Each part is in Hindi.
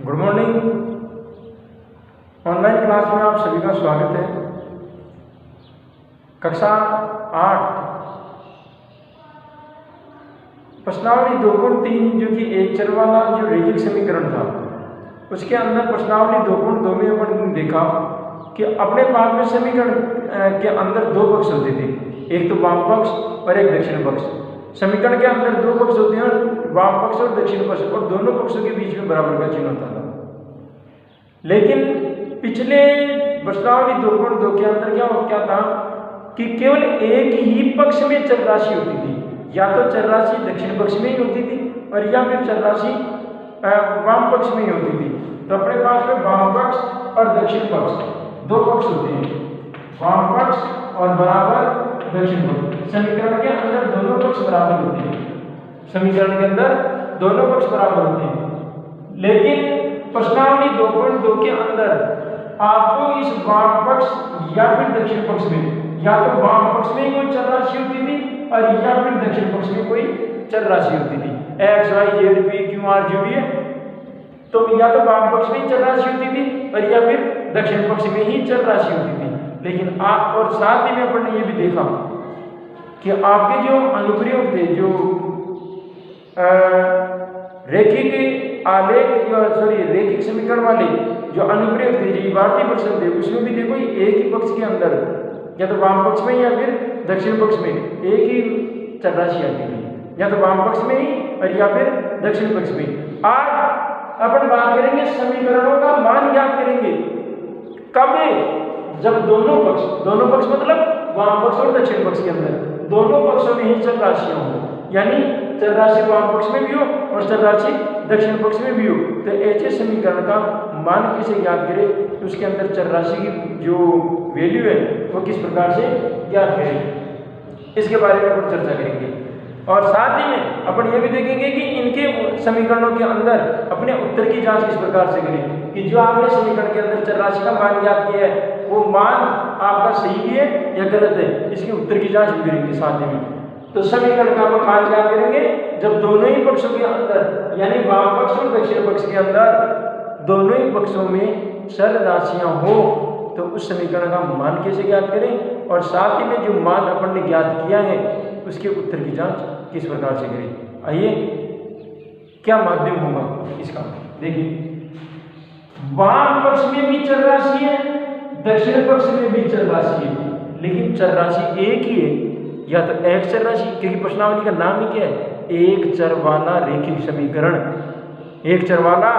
Good morning. ऑनलाइन क्लास में आप सभी का स्वागत है। कक्षा 8 प्रश्नावली 2.3 जो कि एक चर वाला जो रैखिक समीकरण था, उसके अंदर प्रश्नावली 2.2 में अपन देखा कि अपने पास में समीकरण के अंदर दो पक्ष होते थे, एक तो वाम पक्ष और एक दक्षिण पक्ष। समीकरण के अंदर दो पक्ष होते हैं, वाम पक्ष और दक्षिण पक्ष, और दोनों पक्षों के बीच में बराबर का चिन्ह होता था। लेकिन पिछले प्रश्नावली 2.2 के अंदर क्या था कि केवल एक ही पक्ष में चर राशि होती थी, या तो चर राशि दक्षिण पक्ष में ही होती थी और या फिर चर राशि वाम पक्ष में ही होती थी। तो अपने पास में वाम पक्ष और दक्षिण पक्ष दो पक्ष होते हैं, वाम पक्ष और बराबर दक्षिण पक्ष। समीकरण के अंदर दोनों पक्ष बराबर होते हैं, समीकरण के अंदर दोनों पक्ष बराबर होते हैं। लेकिन प्रश्नावली 2.2 के अंदर आपको इस वाम पक्ष या फिर दक्षिण पक्ष में या तो वाम पक्ष में कोई चर राशि होती थी और या फिर दक्षिण पक्ष में कोई चर राशि होती थी, X Y Z P Q R जो भी है, तो या तो वाम पक्ष में चर राशि होती थी और या फिर दक्षिण पक्ष में ही चर राशि होती थी। लेकिन आप और साथ ही में अपन ने ये भी देखा कि आपके जो अनुप्रयोग थे, जो रैखिक आलेख रैखिक समीकरण वाले जो अनुप्रयोग थे, जो भारतीय प्रश्न थे, उसमें भी देखो एक ही पक्ष के अंदर या तो वाम पक्ष में या फिर दक्षिण पक्ष में एक ही चर राशि आती थी, या तो वाम पक्ष में ही और या फिर दक्षिण पक्ष में। आज अपन बात करेंगे समीकरणों का मान ज्ञात करेंगे कब, जब दोनों पक्ष मतलब वाम पक्ष और दक्षिण पक्ष के अंदर दोनों पक्षों में ही चर राशियां हो, यानी चर राशि वाम पक्ष में भी हो और चर राशि दक्षिण पक्ष में भी हो। तो ऐसे समीकरण का मान कैसे ज्ञात करें, उसके अंदर चर राशि की जो वैल्यू है वो किस प्रकार से ज्ञात करें, इसके बारे में अपन चर्चा करेंगे। और साथ ही में अपन ये भी देखेंगे कि इनके समीकरणों के अंदर अपने उत्तर की जांच किस प्रकार से करें, कि जो आपने समीकरण के अंदर चर राशि का मान ज्ञात किया है वो मान आपका सही है या गलत है, इसके उत्तर की जांच भी करेंगे साथ में। तो समीकरण का अपन मान ज्ञात करेंगे जब दोनों ही पक्षों के अंदर, यानी वाम पक्ष और दक्षिण पक्ष के अंदर दोनों ही पक्षों में चर राशियां हो, तो उस समीकरण का मान कैसे ज्ञात करें, और साथ ही में जो मान अपन ने ज्ञात किया है उसके उत्तर की जांच किस प्रकार से करें। आइए, क्या माध्यम होगा इसका, देखिए वाम पक्ष में भी चर राशि है, दक्षिण पक्ष में भी चर राशि है, लेकिन चर राशि एक ही है, या तो एक चर राशि, क्योंकि प्रश्नावली का नाम ही क्या है, एक चर वाला रैखिक समीकरण, एक चर वाला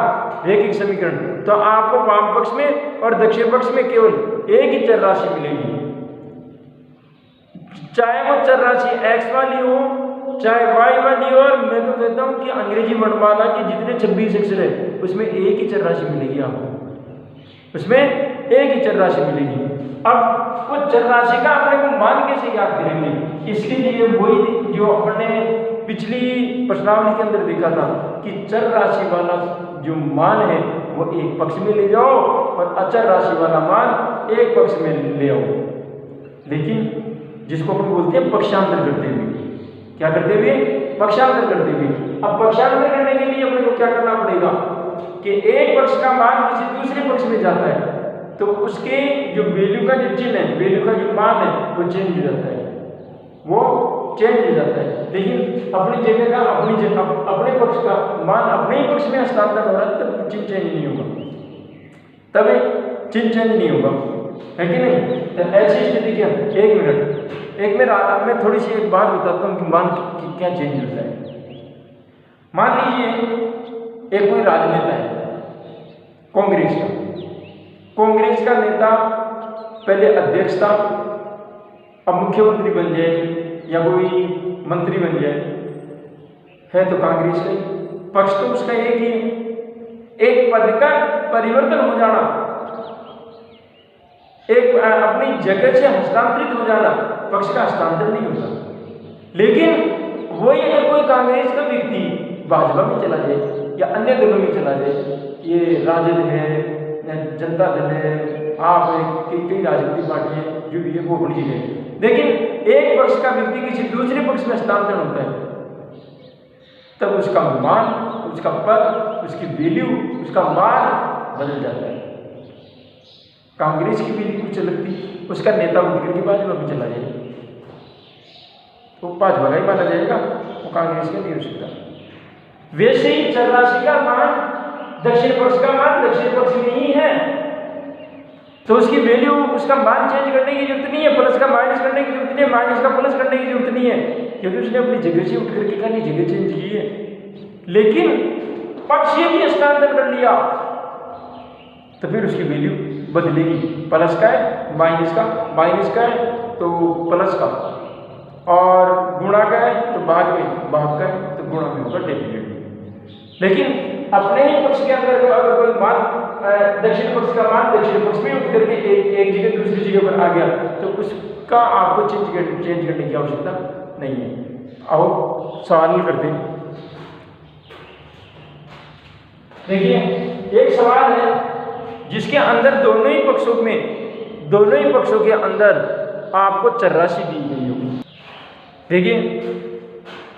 रैखिक समीकरण। तो आपको वाम पक्ष में और दक्षिण पक्ष में केवल एक ही चर राशि मिलेगी, चाहे वो चर राशि एक्स वाली हो चाहे वाई वाली हो। और मैं तो कहता हूं कि अंग्रेजी वर्णमाला के जितने 26 अक्षर है उसमें एक ही चर राशि मिलेगी आपको, उसमें एक ही चर राशि मिलेगी। अब वो चर राशि का अपने को मान कैसे याद करेंगे, इसके लिए वही जो अपने पिछली प्रश्नावली के अंदर देखा था कि चर राशि वाला जो मान है वो एक पक्ष में ले जाओ और अचर राशि वाला मान एक पक्ष में ले आओ, लेकिन जिसको हम बोलते हैं पक्षांतर करते हुए, क्या करते हुए, पक्षांतर करते हुए। अब पक्षांतर करने के लिए अपने को क्या करना पड़ेगा कि एक पक्ष का मान किसी दूसरे पक्ष में जाता है तो उसके जो वैल्यू का जो चिन्ह है, वैल्यू का जो मान है वो चेंज हो जाता है, वो चेंज हो जाता है। लेकिन अपनी जगह का अपने पक्ष का मान अपने ही पक्ष में हस्तांतरण हो रहा है, तब चिन्ह चेंज नहीं होगा, तब चिन्ह चेंज नहीं होगा, है कि नहीं। तो ऐसी स्थिति के अंदर एक मिनट मैं थोड़ी सी एक बात बताता हूँ कि मान क्या चेंज होता है। मान लीजिए एक कोई राजनेता है कांग्रेस का नेता, पहले अध्यक्ष था, अब मुख्यमंत्री बन जाए या कोई मंत्री बन जाए, है तो कांग्रेस का पक्ष तो उसका एक ही है। एक पद का परिवर्तन हो जाना, एक अपनी जगह से हस्तांतरित हो जाना, पक्ष का हस्तांतरण नहीं होता। लेकिन वही अगर कोई कांग्रेस का व्यक्ति भाजपा में चला जाए या अन्य दलों में चला जाए, ये राजद है, जनता दल है, आप कई राजनीतिक पार्टियां जो भी है वो बड़ी है, लेकिन एक पक्ष का व्यक्ति किसी दूसरे पक्ष में हस्तांतरण होता है, तब उसका मान उसका पद, उसकी वैल्यू, उसका मान बदल जाता है। कांग्रेस की वैल्यू कुछ अलग थी, उसका नेता उठ करके भाजपा में चला जाएगा, तो भाजपा का ही माना जाएगा, वो कांग्रेस का नहीं हो सकता। वैसे ही चर राशि का मान, दक्षिण पक्ष का मान दक्षिण पक्ष में ही है, तो उसकी वैल्यू, उसका मान चेंज करने की जरूरत नहीं है, प्लस का माइनस करने की जरूरत नहीं है, माइनस का प्लस करने की जरूरत नहीं है, क्योंकि उसने अपनी जगह से उठ करके खाली जगह चेंज की है। लेकिन पक्ष यदि स्थानांतरण कर लिया तो फिर उसकी वैल्यू बदलेगी, प्लस का है माइनस का, माइनस का है तो प्लस का, और गुणा का है तो भाग में, भाग का है तो गुणा में होगा डेफिनेटली। लेकिन अपने ही पक्ष के अंदर अगर कोई मान दक्षिण पक्ष का मान दक्षिण पक्ष में उठ करके एक जगह दूसरी जगह पर आ गया तो उसका आपको चेंज करने की आवश्यकता नहीं है। आओ सवाल करते हैं। देखिए एक सवाल है जिसके अंदर दोनों ही पक्षों के अंदर आपको चर राशि दी गई होगी। देखिए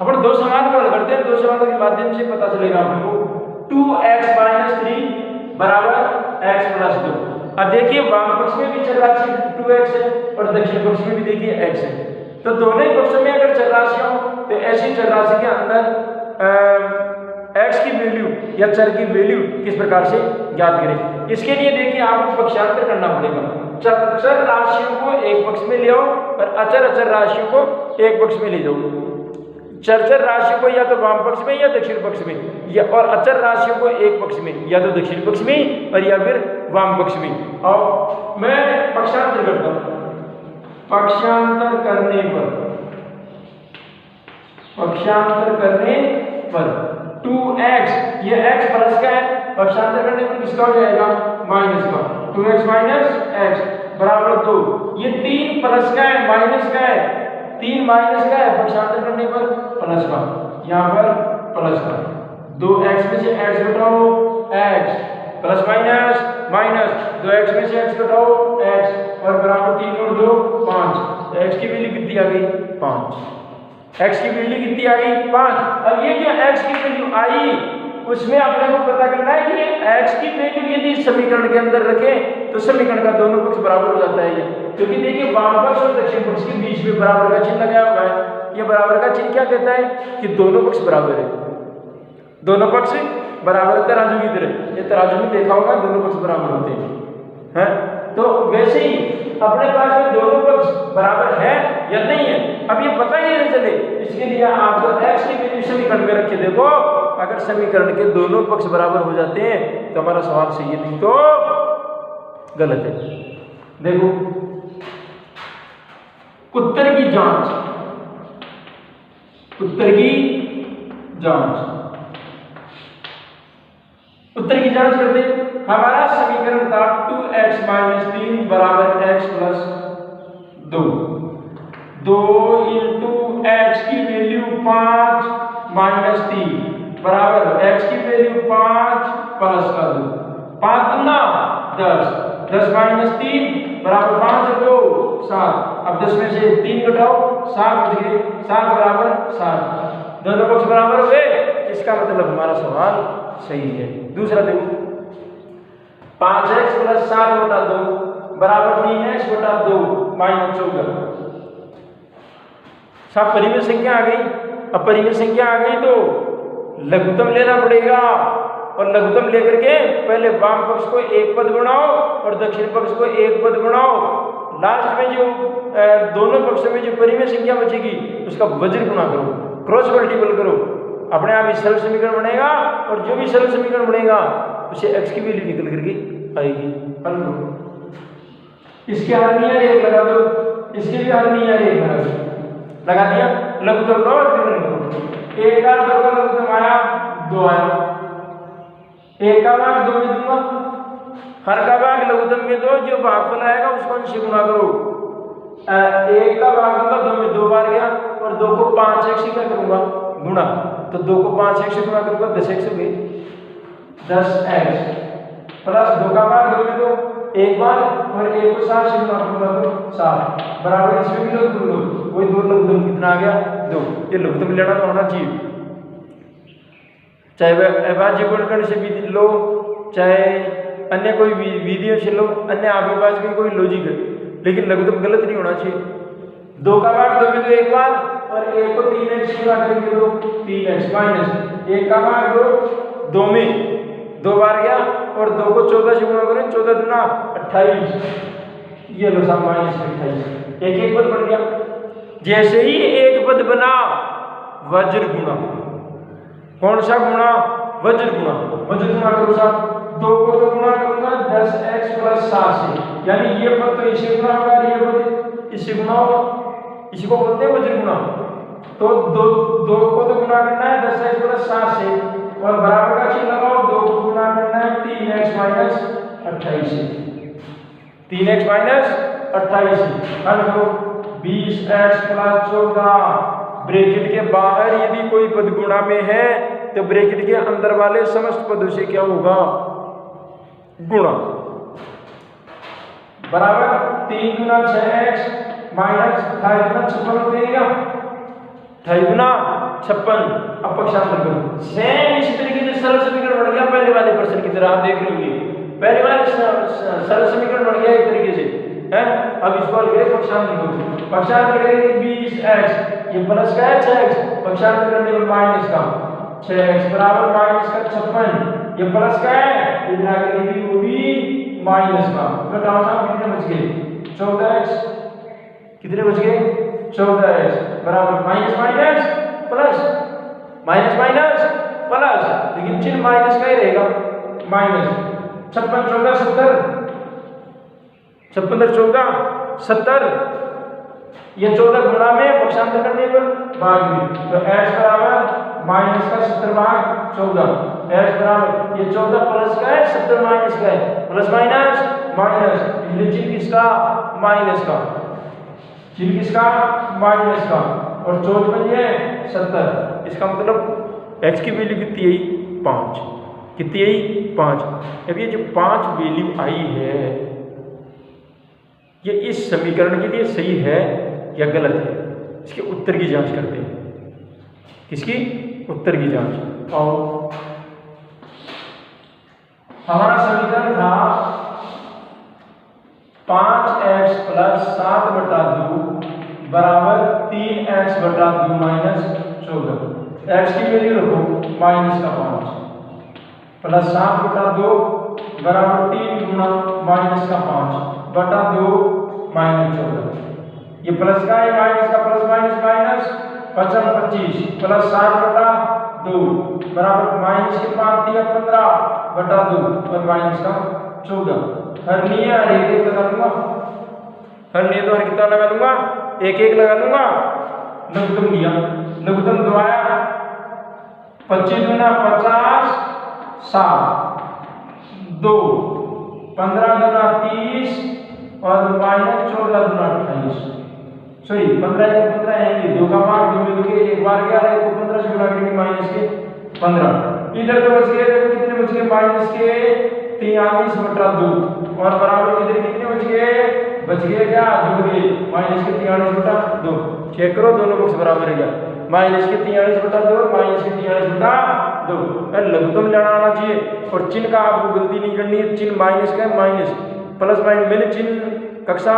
अपन दो सवाल को हल करते हैं, दो सवालों के माध्यम से पता चलेगा आपको। 2x - 3 बराबर x + 2। अब देखिए वाम पक्ष में भी चर राशि 2x है और दक्षिण पक्ष में भी देखिए x है, तो दोनों ही पक्षों में अगर चर राशियां हो तो ऐसी चर राशि के अंदर x की वैल्यू या चर की वैल्यू किस प्रकार से ज्ञात करें। इसके लिए देखिए आपको पक्षांतर करना पड़ेगा। चर राशियों को एक पक्ष में ले आओ और अचर राशियों को एक पक्ष में ले जाओ। चर राशियों को या तो वाम पक्ष में या दक्षिण पक्ष में, या और अचर राशियों को एक पक्ष में या तो दक्षिण पक्ष में और या फिर वाम पक्ष में। और मैं पक्षांतर करता हूं। पक्षांतर करने पर 2x, ये x प्लस का है, पक्षांतर करने पर किसका हो जाएगा माइनस का, 2x - x बराबर 2। ये 3 प्लस का है माइनस का है, 3 माइनस का है, पक्षांतर करने पर प्लस का, यहाँ पर प्लस का। 2x में से x घटाओ x plus minus minus, 2x में से x घटाओ x और बराबर 3 और 2 5। तो x की वैल्यू कितनी आ गई 5। x की वैल्यू कितनी आ गई 5। अब ये जो x की वैल्यू आई उसमें अपने को पता करना है कि x की वैल्यू यदि समीकरण के अंदर रखें तो समीकरण का दोनों पक्ष बराबर हो जाता है ये, क्योंकि देखिए वाम पक्ष और दक्षिण पक्ष के बीच में बराबर का चिन्ह लगाया हुआ है। ये बराबर का चिन्ह क्या कहता है कि दोनों पक्ष बराबर है, दोनों पक्ष बराबर है। तराजू की तरह, ये तराजू में देखा होगा दोनों पक्ष बराबर होते हैं। तो वैसे ही अपने पास में दोनों पक्ष बराबर है या नहीं है, अब ये पता ही नहीं चले, इसके लिए आपको x की वैल्यू समीकरण में रख के देखो। अगर समीकरण के दोनों पक्ष बराबर हो जाते हैं तो हमारा सवाल सही है, नहीं तो गलत है। देखो उत्तर की जांच करते हैं। हमारा समीकरण था 2x - 3 बराबर x + 2। 2 × x की वैल्यू 5 - 3 बराबर x की वैल्यू 5 + 2। 5 दूना 10, 10 - 3 बराबर 5 और 2 7। अब 10 में से 3 घटाओ 7 बच गए, 7 बराबर 7। दोनों पक्ष बराबर हो गए, इसका मतलब हमारा सवाल सही है। दूसरा देखो 5x + 7/2 बराबर 3x / 2 - 14। सब परिमेय संख्या आ गई। अब परिमेय संख्या आ गई तो लघुत्तम लेना पड़ेगा, और लघुत्तम लेकर के पहले वाम पक्ष को एक पद गुणाओ और दक्षिण पक्ष को एक पद गुणाओ। लास्ट में जो दोनों पक्षों में जो परिमेय संख्या बचेगी उसका वज्र गुणा करो, क्रॉस मल्टीपल करो, अपने आप ही सरल समीकरण बनेगा। और जो भी सरल समीकरण बनेगा उसे x की वैल्यू निकल करके आएगी। हल करो, इसके हल नहीं है एक लगा दो, इसके भी हल नहीं है एक लगा दिया। लघुत्तम लो और फिर लो, 1 का 2 का लघुत्तम आया 2 आया, 1 का भाग 2 में दूंगा, हर का भाग लघुत्तम में 2, जो भागफल आएगा उसको अंश से गुणा करो। 1 का भाग दूंगा 2 में 2 बार गया, और 2 को 5x से क्या करूंगा गुणा, तो 2 को 5x से गुणा करूंगा 10x हो गई, 10x प्लस 2 का भाग 2 में 2 एक बार, और 1 को 7 से गुणा करूंगा तो 7 बराबर इसमें भी लघुत्तम लो, वही 2 लघुत्तम कितना आ गया 2। ये लघुत्तम लेना तो होना चाहिए। चाहे वह अभाज्य गुणनखंड से विधि लो, चाहे अन्य कोई विधियों से लो, अन्य आपके पास भी कोई लॉजिक है, लेकिन लघुत्तम गलत नहीं होना चाहिए। 2 का भाग 2 में तो 1 बार, और 1 को 3x गुणा करेंगे तो 3x माइनस 1 का भाग 2 में 2 बार गया, और 2 को 14 से गुणा करें, 14 दूना 28, ये लो सा माइनस 28, एक पद बन गया। जैसे ही एक पद बना, वज्र गुणा, कौन सा गुणा? वज्र गुणा। वज्र गुणा करो साहब, 2 को तो गुणा करूंगा 10x + 7 से, यानी ये पद तो इसे गुणा होगा, ये पद इससे गुणा होगा, इसी को बोलते हैं वज्र गुणा। तो 2 को तो गुणा करना है 10x + 7 से, और बराबर का चिन्ह लगाओ, 2 को गुणा करना है 3x - 28 से, 3x - 28 से। हल करो, 20x + 14, ब्रैकेट के बाहर यदि कोई पद गुणा में है तो ब्रैकेट के अंदर वाले समस्त पदों से क्या होगा? गुणा, बराबर 3 × 6x - 28 × 56 हो जाएगा, 28 × 56। अब पक्षांतर करो, सेम इसी तरीके से सरल समीकरण बन गया पहले वाले प्रश्न की तरह, आप देख रहे पहले वाले सरल समीकरण बन गया एक तरीके से है। अब इसको ले पक्षांतर करो, पक्षांतर करेंगे 20x, ये प्लस का है 6x, पक्षांतर करने पर माइनस का 6x बराबर माइनस का 56, ये प्लस का है, इधर आगे भी वो भी माइनस का, घटाओ साहब कितने बच गए? 14x, कितने बच गए? 14x बराबर minus minus plus, minus minus plus, लेकिन चिन्ह माइनस का ही रहेगा, माइनस 56 14 70, 56 14 70, ये 14 गुणा में पक्षांतर करने पर भाग में, तो x बराबर माइनस का 70 भाग 14, x बराबर ये 14 प्लस का है 70 माइनस का है, प्लस माइनस माइनस, इसलिए चिन्ह किसका? माइनस का, चिन्ह किसका? माइनस का, और 14 बन 70, इसका मतलब x की वैल्यू कितनी आई? 5, कितनी आई? 5। अब ये जो 5 वैल्यू आई है, ये इस समीकरण के लिए सही है या गलत है? इसके उत्तर की जांच करते हैं। किसकी? उत्तर की जांच। और हमारा समीकरण था 5x + 7/2 बराबर 3x/2 - 14। x की वैल्यू रखो माइनस का 5, प्लस 7/2 बराबर 3 गुना माइनस का 5/2 माइनस 14, ये प्लस का है माइनस का, प्लस माइनस माइनस 25 प्लस 7/2 बराबर माइनस के 5 दिया 15/2 और माइनस का 14। हरनीय हर एक लगा लूंगा, हरनीय तो हर कितना लगा लूंगा? एक एक लगा लूंगा। लघुत्तम लिया, लघुत्तम दबाया, 25 दूना 50 7 2 15 दूना 30 और माइनस 14 दूना 28, सॉरी 15 एक 15 है, 2 का भाग 2 में 2 के एक बार गया है, तो 15 से गुणा करेंगे माइनस के 15, इधर तो बच गए, देखो कितने बच गए? माइनस के 43/2, और बराबर इधर कितने बच गए? बच गए क्या? जुड़ गए, माइनस के 43/2, चेक करो दोनों बॉक्स बराबर है क्या? माइनस के 43/2 माइनस के 43/2। लघुत्तम लगाना चाहिए, और चिन्ह का आपको गलती नहीं करनी है, चिन्ह माइनस का है, माइनस प्लस माइनस, मैंने चिन्ह कक्षा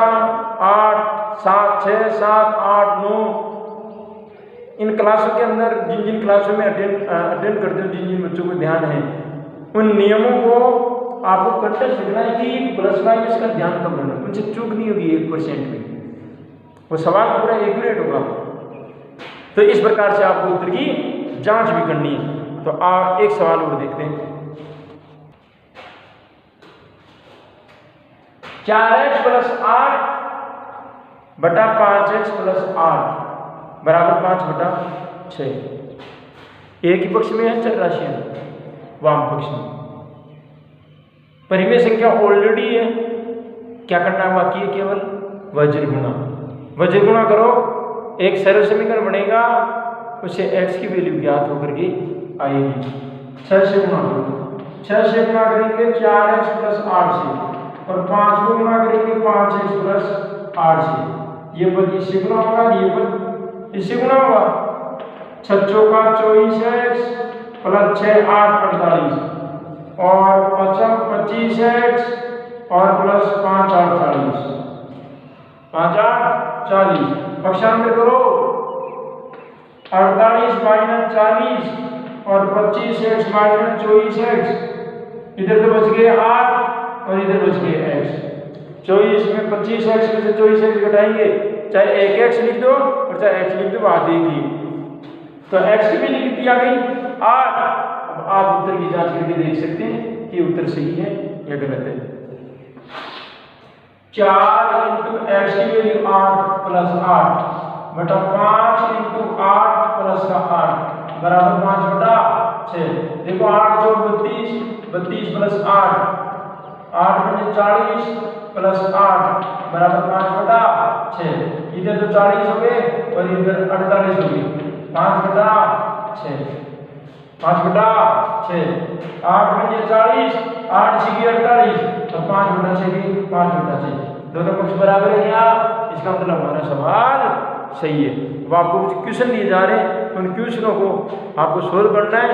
8 7 6 7 8 9 इन क्लासों के अंदर जिन जिन क्लासों में अटेंड करते हो, जिन जिन बच्चों को ध्यान है, उन नियमों को आपको कंटेस्ट लिखना है कि प्लस माइनस का ध्यान कम रखना, उनसे चूक नहीं होगी 1% में, वो सवाल पूरा एक्यूरेट होगा। तो इस प्रकार से आपको उत्तर की जांच भी करनी है। तो आप एक सवाल और देखते हैं, 4x + 8 बटा 5x + 8 बराबर 5/6। एक ही पक्ष में है चर राशियां, वाम पक्ष में परिमेय संख्या ऑलरेडी है, क्या करना बाकी है? केवल वज्र गुणा, वज्र गुणा करो, एक सरल समीकरण बनेगा, उससे x की वैल्यू ज्ञात होकर के आएगी। 6 से गुणा करो, 6 से गुणा करेंगे 4x + 8 से, और 5 को गुणा करेंगे 5x + 8 से, ये पद इससे गुणा होगा, ये पद इससे गुणा होगा, 6 चौका 24x प्लस 6 8 48 और 25x और प्लस 5 8 40 5 8 40 पक्षांतर करो 48 माइनस 40 और 25x माइनस 24x इधर तो बच गए 8 और इधर बच गए x 24 में 25x में से 24x घटाएंगे चाहे 1x लिख दो और चाहे x लिख दो बात एक ही तो x की वैल्यू कितनी आ गई 8। अब आप उत्तर की जांच करके देख सकते हैं कि उत्तर सही है या गलत है। 4 इंटू एक्स की वैल्यू 8 प्लस 8 बटा 5 इंटू 8 प्लस का 8 बराबर 5 बटा 6। देखो 8 जो 32 32 प्लस 8 8 बटे 40 प्लस 8 बराबर 5 बटा 6। इधर तो 40 हो गए और इधर 48 हो गए 5 बटा 6 5 बटा 6 8 बटे 40 8 6 48 तो 5 बटा 6 की 5 बटा 6 दोनों पक्ष बराबर है क्या? इसका मतलब हमारा सवाल सही है। अब आपको कुछ क्वेश्चन दिए जा रहे हैं उन क्वेश्चनों को आपको सोल्व करना है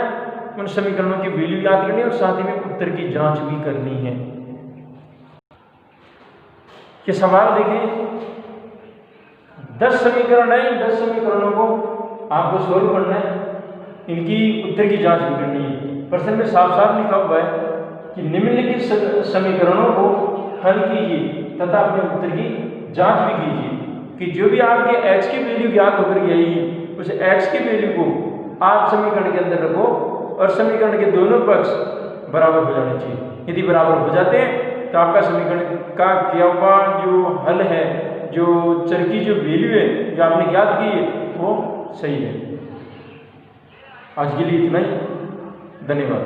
उन समीकरणों की वैल्यू याद करनी है और साथ ही में उत्तर की जांच भी करनी है। ये सवाल देखिए 10 समीकरण है इन 10 समीकरणों को आपको सोल्व करना है इनकी उत्तर की जांच भी करनी है। प्रश्न में साफ साफ लिखा हुआ है कि निम्नलिखित समीकरणों को हल कीजिए तथा अपने उत्तर की जांच भी कीजिए कि जो भी आपके x की वैल्यू ज्ञात होकर के आएगी उस x की वैल्यू को आप समीकरण के अंदर रखो और समीकरण के दोनों पक्ष बराबर हो जाने चाहिए। यदि बराबर हो जाते हैं तो आपका समीकरण का किया हुआ जो हल है जो चर की जो वैल्यू है जो आपने ज्ञात की है वो सही है। आज के लिए इतना ही, धन्यवाद।